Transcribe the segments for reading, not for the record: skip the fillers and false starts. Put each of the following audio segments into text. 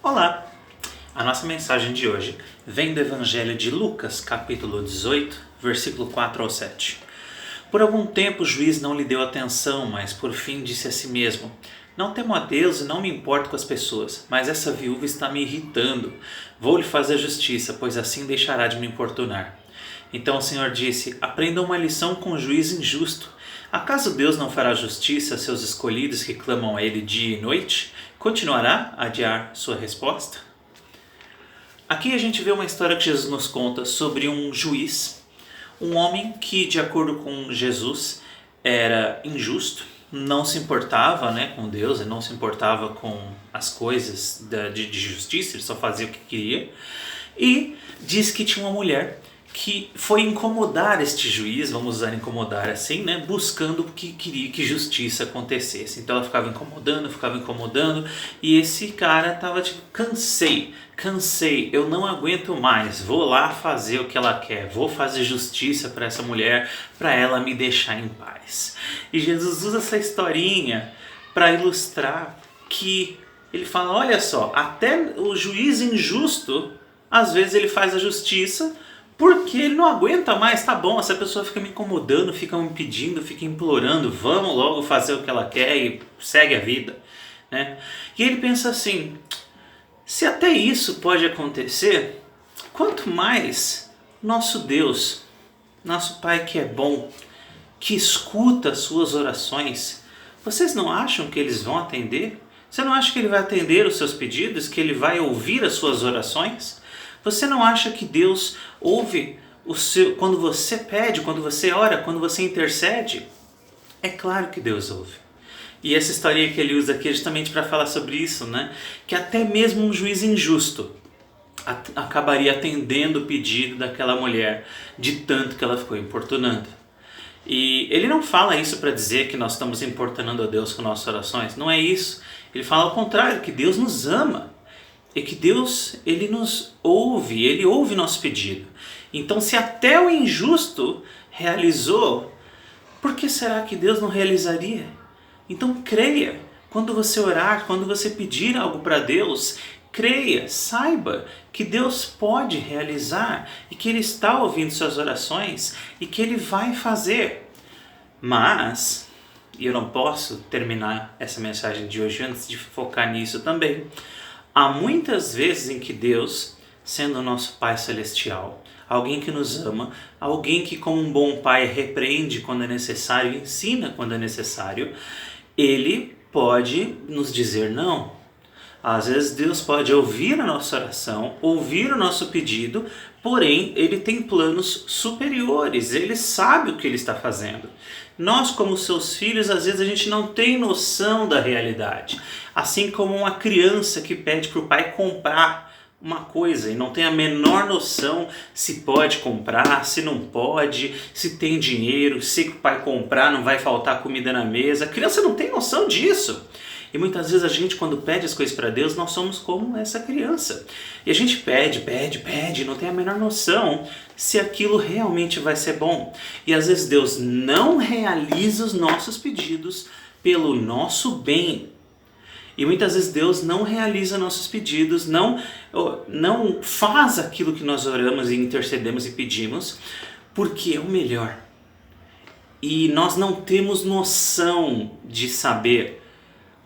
Olá! A nossa mensagem de hoje vem do Evangelho de Lucas, capítulo 18, versículo 4 ao 7. Por algum tempo o juiz não lhe deu atenção, mas por fim disse a si mesmo: Não temo a Deus e não me importo com as pessoas, mas essa viúva está me irritando. Vou lhe fazer justiça, pois assim deixará de me importunar. Então o Senhor disse: Aprenda uma lição com o juiz injusto. Acaso Deus não fará justiça a seus escolhidos que clamam a Ele dia e noite? Continuará a adiar sua resposta? Aqui a gente vê uma história que Jesus nos conta sobre um juiz, um homem que, de acordo com Jesus, era injusto, não se importava com Deus, ele não se importava com as coisas de justiça, ele só fazia o que queria. E diz que tinha uma mulher que foi incomodar este juiz, vamos usar incomodar assim, buscando que queria que justiça acontecesse. Então ela ficava incomodando, e esse cara tava tipo: cansei, eu não aguento mais, vou lá fazer o que ela quer, vou fazer justiça para essa mulher, para ela me deixar em paz. E Jesus usa essa historinha para ilustrar que ele fala: olha só, até o juiz injusto, às vezes ele faz a justiça, porque ele não aguenta mais. Tá bom, essa pessoa fica me incomodando, fica me pedindo, fica implorando, vamos logo fazer o que ela quer e segue a vida, E ele pensa assim: se até isso pode acontecer, quanto mais nosso Deus, nosso Pai que é bom, que escuta as suas orações, vocês não acham que eles vão atender? Você não acha que ele vai atender os seus pedidos, que ele vai ouvir as suas orações? Você não acha que Deus ouve quando você pede, quando você ora, quando você intercede? É claro que Deus ouve. E essa historinha que ele usa aqui é justamente para falar sobre isso, Que até mesmo um juiz injusto acabaria atendendo o pedido daquela mulher, de tanto que ela ficou importunando. E ele não fala isso para dizer que nós estamos importunando a Deus com nossas orações, não é isso. Ele fala ao contrário, que Deus nos ama. E que Deus, Ele nos ouve, Ele ouve nosso pedido. Então, se até o injusto realizou, por que será que Deus não realizaria? Então creia, quando você orar, quando você pedir algo para Deus, creia, saiba que Deus pode realizar e que Ele está ouvindo suas orações e que Ele vai fazer. Mas, e eu não posso terminar essa mensagem de hoje antes de focar nisso também, há muitas vezes em que Deus, sendo o nosso Pai Celestial, alguém que nos ama, alguém que como um bom pai repreende quando é necessário e ensina quando é necessário, Ele pode nos dizer não. Às vezes Deus pode ouvir a nossa oração, ouvir o nosso pedido, porém Ele tem planos superiores, Ele sabe o que Ele está fazendo. Nós, como seus filhos, às vezes a gente não tem noção da realidade. Assim como uma criança que pede para o pai comprar uma coisa e não tem a menor noção se pode comprar, se não pode, se tem dinheiro, se o pai comprar não vai faltar comida na mesa. A criança não tem noção disso. E muitas vezes a gente, quando pede as coisas para Deus, nós somos como essa criança. E a gente pede, não tem a menor noção se aquilo realmente vai ser bom. E às vezes Deus não realiza os nossos pedidos pelo nosso bem. E muitas vezes Deus não realiza nossos pedidos, não faz aquilo que nós oramos e intercedemos e pedimos, porque é o melhor. E nós não temos noção de saber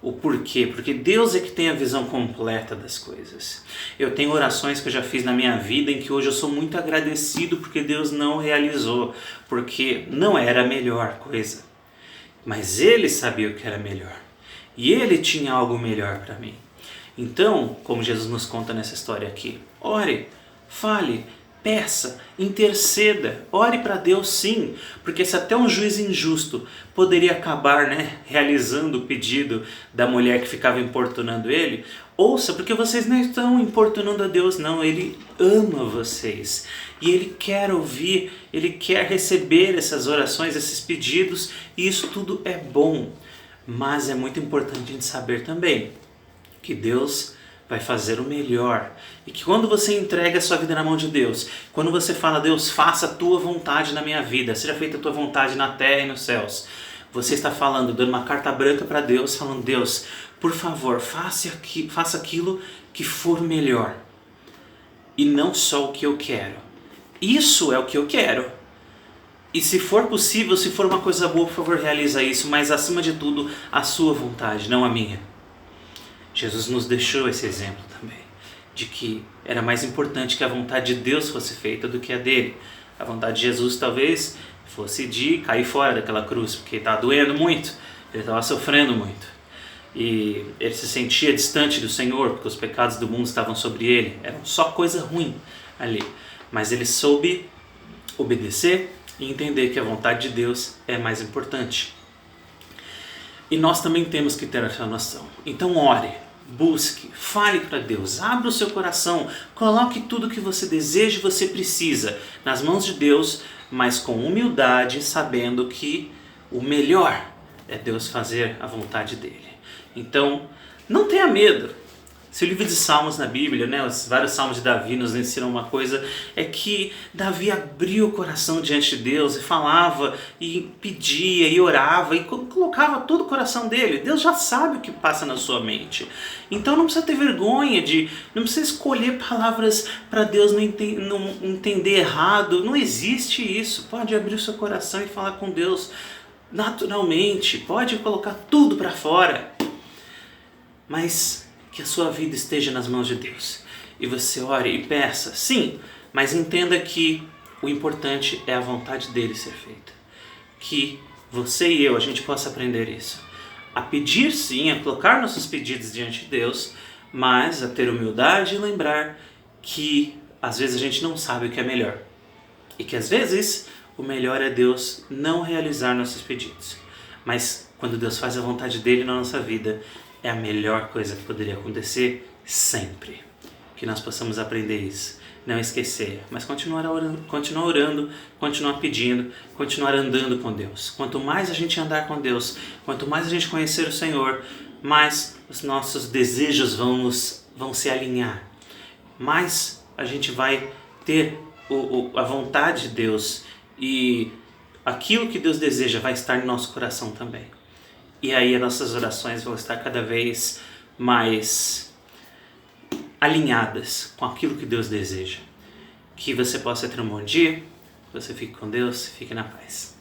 o porquê, porque Deus é que tem a visão completa das coisas. Eu tenho orações que eu já fiz na minha vida em que hoje eu sou muito agradecido porque Deus não realizou, porque não era a melhor coisa. Mas Ele sabia o que era melhor. E Ele tinha algo melhor para mim. Então, como Jesus nos conta nessa história aqui, ore, fale, peça, interceda, ore para Deus sim, porque se até um juiz injusto poderia acabar realizando o pedido da mulher que ficava importunando ele, ouça, porque vocês não estão importunando a Deus não, Ele ama vocês e Ele quer ouvir, Ele quer receber essas orações, esses pedidos, e isso tudo é bom, mas é muito importante a gente saber também que Deus vai fazer o melhor. E que quando você entrega a sua vida na mão de Deus, quando você fala: Deus, faça a tua vontade na minha vida, seja feita a tua vontade na terra e nos céus, você está falando, dando uma carta branca para Deus, falando: Deus, por favor, faça aquilo que for melhor. E não só o que eu quero. Isso é o que eu quero. E se for possível, se for uma coisa boa, por favor, realiza isso. Mas acima de tudo, a sua vontade, não a minha. Jesus nos deixou esse exemplo também. De que era mais importante que a vontade de Deus fosse feita do que a dele. A vontade de Jesus talvez fosse de cair fora daquela cruz. Porque estava doendo muito. Ele estava sofrendo muito. E ele se sentia distante do Senhor, porque os pecados do mundo estavam sobre ele. Era só coisa ruim ali. Mas ele soube obedecer e entender que a vontade de Deus é mais importante. E nós também temos que ter essa noção. Então ore, busque, fale para Deus, abra o seu coração, coloque tudo que você deseja e você precisa nas mãos de Deus, mas com humildade, sabendo que o melhor é Deus fazer a vontade dele. Então, não tenha medo. Se o livro de Salmos na Bíblia, os vários Salmos de Davi nos ensinam uma coisa, é que Davi abriu o coração diante de Deus e falava, e pedia, e orava, e colocava todo o coração dele. Deus já sabe o que passa na sua mente. Então não precisa ter vergonha, não precisa escolher palavras para Deus não entender errado. Não existe isso. Pode abrir o seu coração e falar com Deus naturalmente, pode colocar tudo para fora. Mas que a sua vida esteja nas mãos de Deus. E você ore e peça, sim, mas entenda que o importante é a vontade dele ser feita. Que você e eu, a gente possa aprender isso. A pedir sim, a colocar nossos pedidos diante de Deus, mas a ter humildade e lembrar que às vezes a gente não sabe o que é melhor. E que às vezes o melhor é Deus não realizar nossos pedidos. Mas quando Deus faz a vontade dele na nossa vida, é a melhor coisa que poderia acontecer sempre. Que nós possamos aprender isso. Não esquecer, mas continuar orando, continuar pedindo, continuar andando com Deus. Quanto mais a gente andar com Deus, quanto mais a gente conhecer o Senhor, mais os nossos desejos vão se alinhar. Mais a gente vai ter a vontade de Deus e aquilo que Deus deseja vai estar no nosso coração também. E aí as nossas orações vão estar cada vez mais alinhadas com aquilo que Deus deseja. Que você possa ter um bom dia, que você fique com Deus, fique na paz.